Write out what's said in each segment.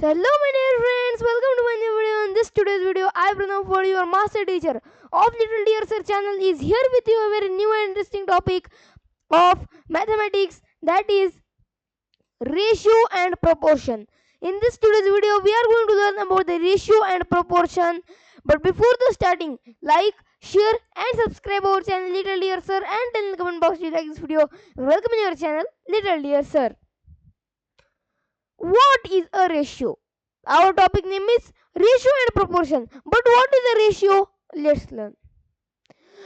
So hello my dear friends, welcome to my new video. In this today's video, I Pranav for your master teacher of Little Dear Sir channel is here with you a very new and interesting topic of mathematics, that is ratio and proportion. In this today's video, we are going to learn about the ratio and proportion. But before the starting, like, share and subscribe our channel Little Dear Sir and tell in the comment box if you like this video. Welcome in your channel Little Dear Sir. What is a ratio? Our topic name is ratio and proportion. But what is a ratio? Let's learn.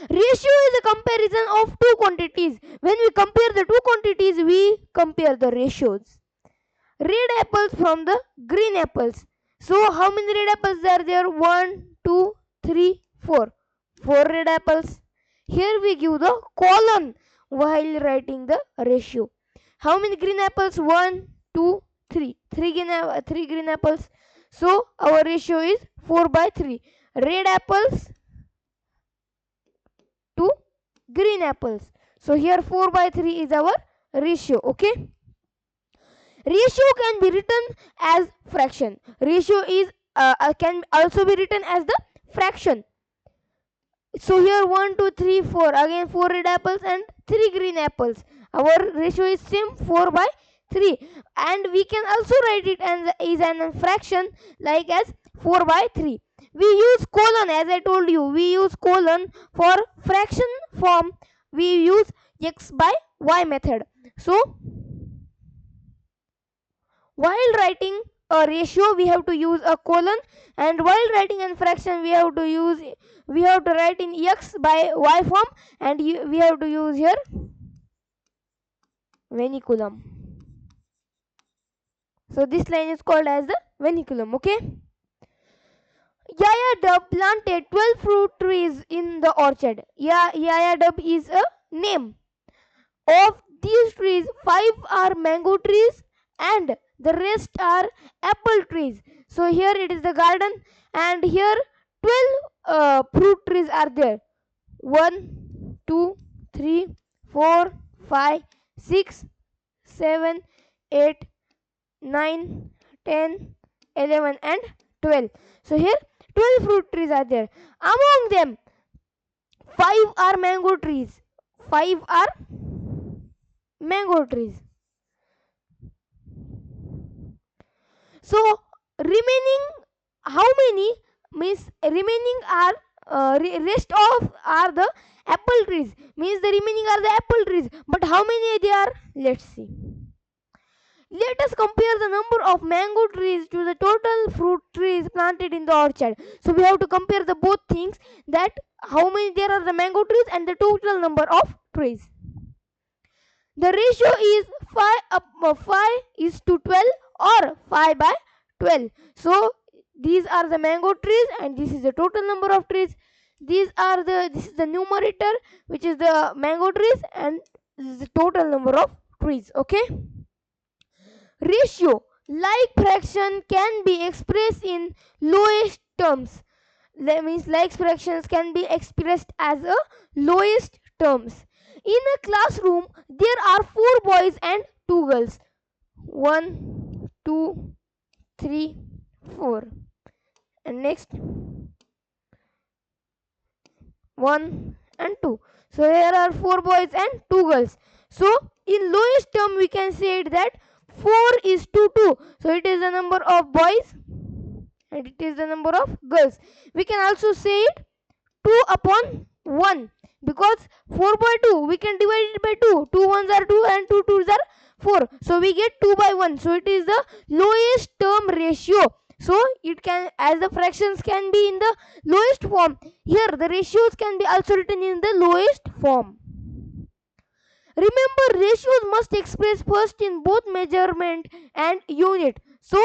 Ratio is a comparison of two quantities. When we compare the two quantities, we compare the ratios. Red apples from the green apples. So how many red apples are there? 1, 2, 3, 4. 4 red apples. Here we give the colon while writing the ratio. How many green apples? 1, 2, 3. 3 green apples. So our ratio is 4/3. Red apples to green apples. So here 4/3 is our ratio. Okay. Ratio can be written as fraction. Ratio is can also be written as the fraction. So here 1, 2, 3, 4. Again 4 red apples and 3 green apples. Our ratio is same 4/3, and we can also write it as an fraction like as 4/3. We use colon, as I told you. We use colon for fraction form. We use x/y method. So while writing a ratio, we have to use a colon, and while writing a fraction, we have to write in x/y form, and we have to use here vernaculum. So this line is called as the vernaculum. Okay. Yaya Dub planted 12 fruit trees in the orchard. Yaya Dub is a name. Of these trees, 5 are mango trees and the rest are apple trees. So here it is the garden, and here 12 fruit trees are there. 1, 2, 3, 4, 5, 6, 7, 8, 9, 10, 11 and 12. So here 12 fruit trees are there. Among them, 5 are mango trees. 5 are mango trees. So remaining, how many means remaining are rest of are the apple trees, means the remaining are the apple trees. But how many they are? Let's see. Let us compare the number of mango trees to the total fruit trees planted in the orchard. So we have to compare the both things, that how many there are the mango trees and the total number of trees. The ratio is 5:12 or 5/12. So these are the mango trees and this is the total number of trees. This is the numerator, which is the mango trees, and this is the total number of trees. Okay. Ratio, like fraction, can be expressed in lowest terms. That means like fractions can be expressed as a lowest terms. In a classroom, there are 4 boys and 2 girls. 1, 2, 3, 4. And next 1 and 2. So there are 4 boys and 2 girls. So in lowest term we can say it that 4:2. So it is the number of boys and it is the number of girls. We can also say it 2/1, because 4/2 we can divide it by 2. 2 ones are 2 and 2 twos are 4. So we get 2/1. So it is the lowest term ratio. So it can, as the fractions can be in the lowest form, here the ratios can be also written in the lowest form. Remember, ratios must express first in both measurement and unit. So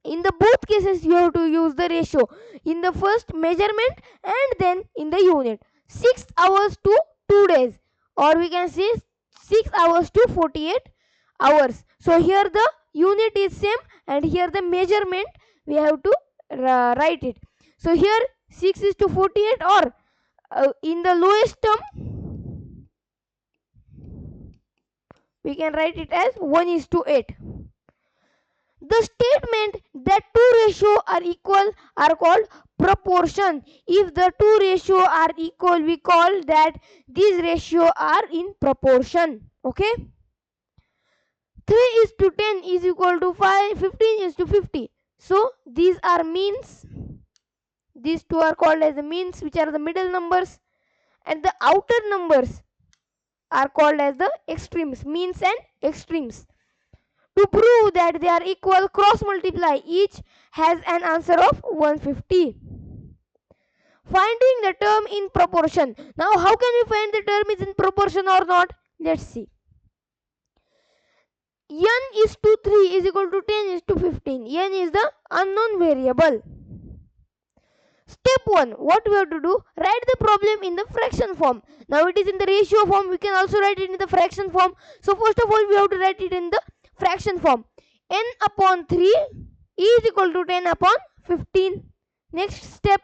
in the both cases you have to use the ratio in the first measurement and then in the unit. 6 hours to 2 days, or we can say 6 hours to 48 hours. So here the unit is same and here the measurement we have to write it. So here 6:48, or in the lowest term we can write it as 1:8. The statement that two ratios are equal are called proportion. If the two ratios are equal, we call that these ratios are in proportion. Okay. 3:10 is equal to 15:50. So these are means. These two are called as the means, which are the middle numbers, and the outer numbers are called as the extremes, means and extremes. To prove that they are equal, cross multiply. Each has an answer of 150. Finding the term in proportion. Now how can we find the term is in proportion or not? Let's see. N is to 3 is equal to 10 is to 15. N is the unknown variable. Step 1. What we have to do? Write the problem in the fraction form. Now it is in the ratio form. We can also write it in the fraction form. So first of all, we have to write it in the fraction form. N upon 3 is equal to 10 upon 15. Next step.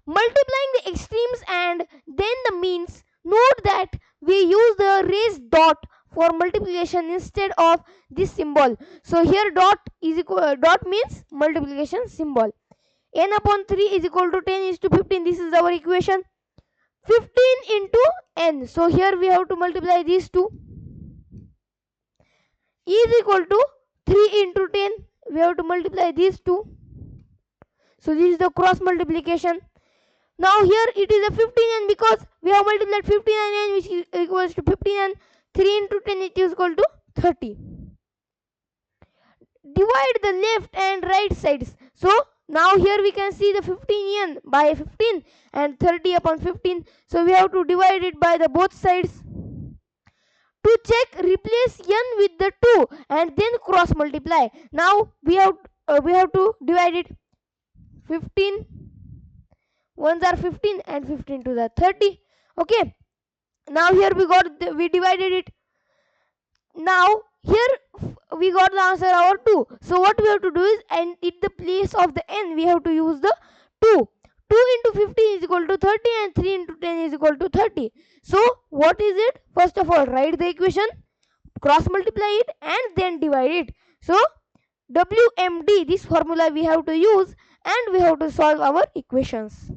Multiplying the extremes and then the means. Note that we use the raised dot for multiplication instead of this symbol. So here dot is equal, dot means multiplication symbol. N upon 3 is equal to 10 is to 15. This is our equation. 15 into n. So here we have to multiply these two. Is equal to 3 into 10. We have to multiply these two. So this is the cross multiplication. Now here it is a 15n because we have multiplied 15n which is equals to 15n. 3 into 10 it is equal to 30. Divide the left and right sides. So now here we can see the 15n by 15 and 30 upon 15. So we have to divide it by the both sides. To check, replace n with the 2 and then cross multiply. Now we have to divide it. 15 ones are 15 and 15 to the 30. Okay. Now here we divided it. Now here we got the answer our 2. So what we have to do is, and in the place of the n we have to use the 2. 2 into 15 is equal to 30 and 3 into 10 is equal to 30. So what is it? First of all, write the equation, cross multiply it and then divide it. So WMD, this formula we have to use and we have to solve our equations.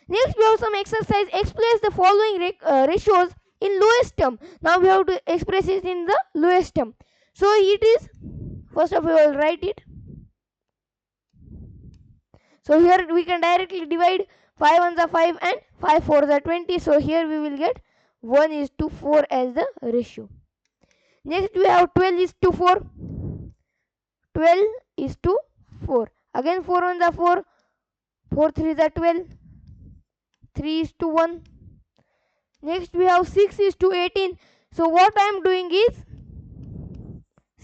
Next we have some exercise. Express the following ratios in lowest term. Now we have to express it in the lowest term. So it is, first of all, write it. So here we can directly divide. 5 ones are 5 and 5 fours are 20. So here we will get 1 is to 4 as the ratio. Next we have 12 is to 4. 12 is to 4. Again 4 ones are 4. 4 threes are 12. 3 is to 1. Next we have 6 is to 18. So what I am doing is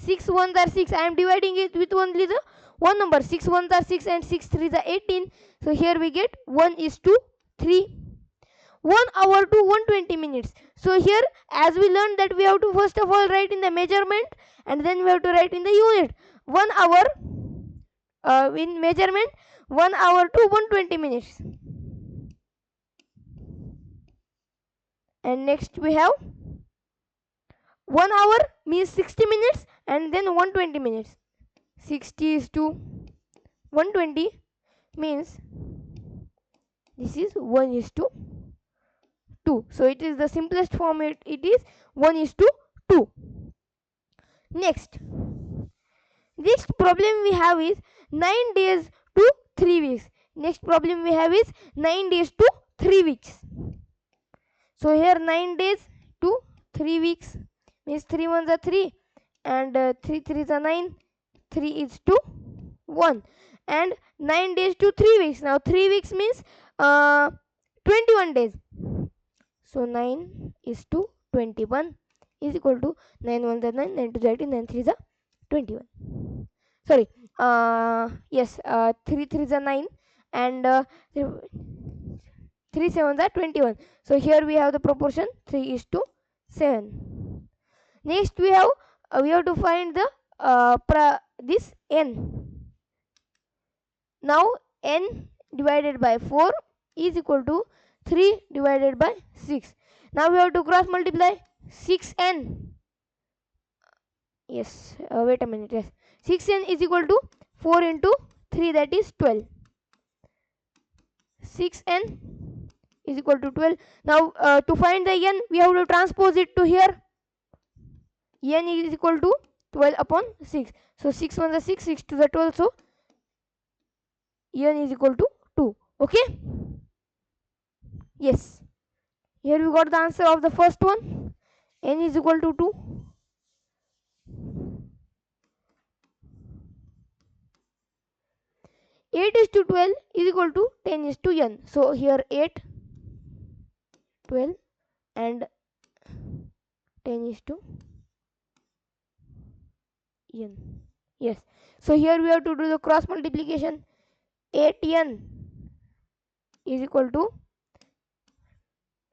6 ones are 6. I am dividing it with only the one number. 6 ones are 6 and 6 threes are 18. So here we get 1 is to 3. 1 hour to 120 minutes. So here, as we learned that we have to first of all write in the measurement and then we have to write in the unit. 1 hour in measurement, 1 hour to 120 minutes. And next we have 1 hour means 60 minutes and then 120 minutes. 60 is to 120 means this is 1 is to 2. So it is the simplest form. It is 1 is to 2. Next problem we have is 9 days to 3 weeks. Next problem we have is 9 days to 3 weeks. So here 9 days to 3 weeks means 3 ones are 3 and 3 threes are 9. 3 is to 1 and 9 days to 3 weeks. Now 3 weeks means 21 days. So 9 is to 21 is equal to 9 ones are 9, 9 2 are 18, 9 threes are 21. Sorry, yes, 3 threes are 9 and 3 sevens are 21. So here we have the proportion 3 is to 7. Next we have to find the this n. Now n divided by 4 is equal to 3 divided by 6. Now we have to cross multiply 6n. Yes, wait a minute. Yes, 6n is equal to 4 into 3, that is 12. 6n is equal to 12. Now to find the n, we have to transpose it to here. N is equal to 12 upon 6. So 6 1 is 6, 6 to the 12. So n is equal to 2. Okay. Yes. Here we got the answer of the first one. N is equal to 2. Eight is to 12 is equal to 10 is to n. So here 8, 12 and 10 is to n. Yes. So here we have to do the cross multiplication. 8n is equal to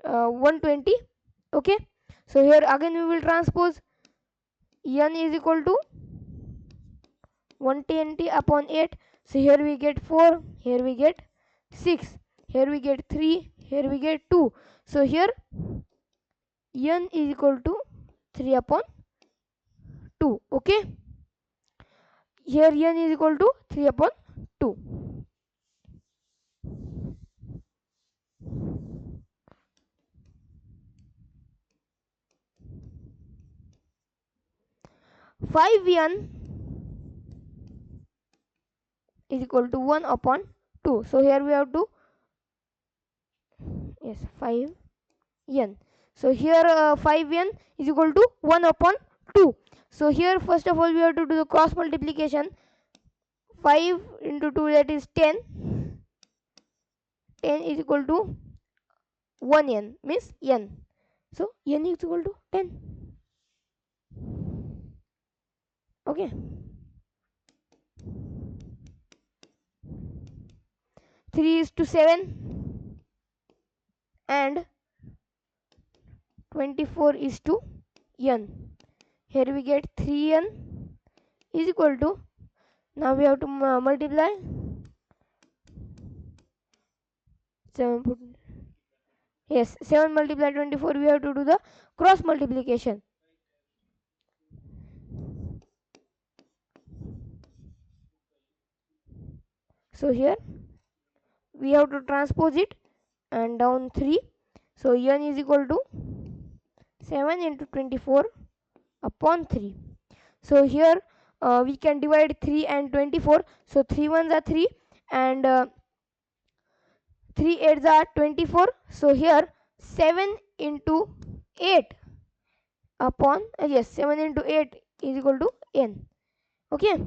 120. Okay. So here again we will transpose. N is equal to 120 upon 8. So here we get 4, here we get 6, here we get 3, here we get 2. So here n is equal to 3 upon 2. Okay. Here n is equal to 3 upon 2. Five n is equal to 1 upon 2. So here we have to, yes, 5n. So here 5n is equal to 1 upon 2. So here first of all we have to do the cross multiplication. 5 into 2, that is 10. 10 is equal to 1n, means n. So n is equal to 10. Okay. 3 is to 7 and 24 is to n. Here we get 3n is equal to, now we have to multiply 7. Yes, 7 multiply 24, we have to do the cross multiplication. So here we have to transpose it and down 3. So n is equal to 7 into 24 upon 3. So here we can divide 3 and 24. So 3 ones are 3 and 3 8s are 24. So here 7 into 8 upon, yes, 7 into 8 is equal to n. Okay.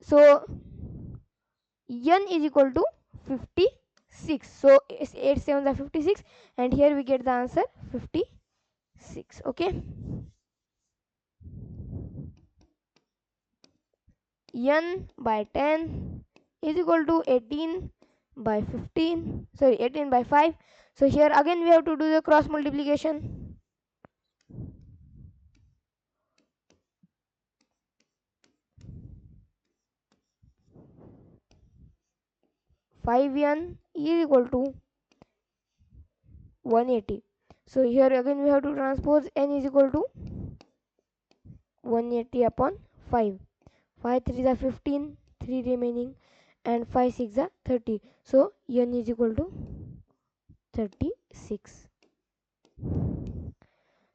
So n is equal to 56. So 8 7s are 56 and here we get the answer 56. Okay. N by 10 is equal to 18 by 15, sorry, 18 by 5. So here again we have to do the cross multiplication. 5n is equal to 180. So here again we have to transpose n is equal to 180 upon 5. 5 3 are 15, 3 remaining, and 5 6 are 30. So n is equal to 36.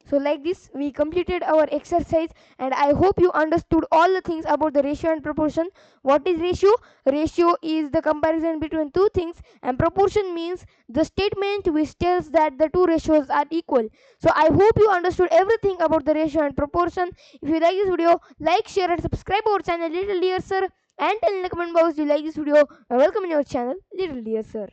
So like this we completed our exercise and I hope you understood all the things about the ratio and proportion. What is ratio? Ratio is the comparison between two things and proportion means the statement which tells that the two ratios are equal. So I hope you understood everything about the ratio and proportion. If you like this video, like, share and subscribe our channel Little Dear Sir, and tell in the comment box you like this video. Welcome in your channel Little Dear Sir.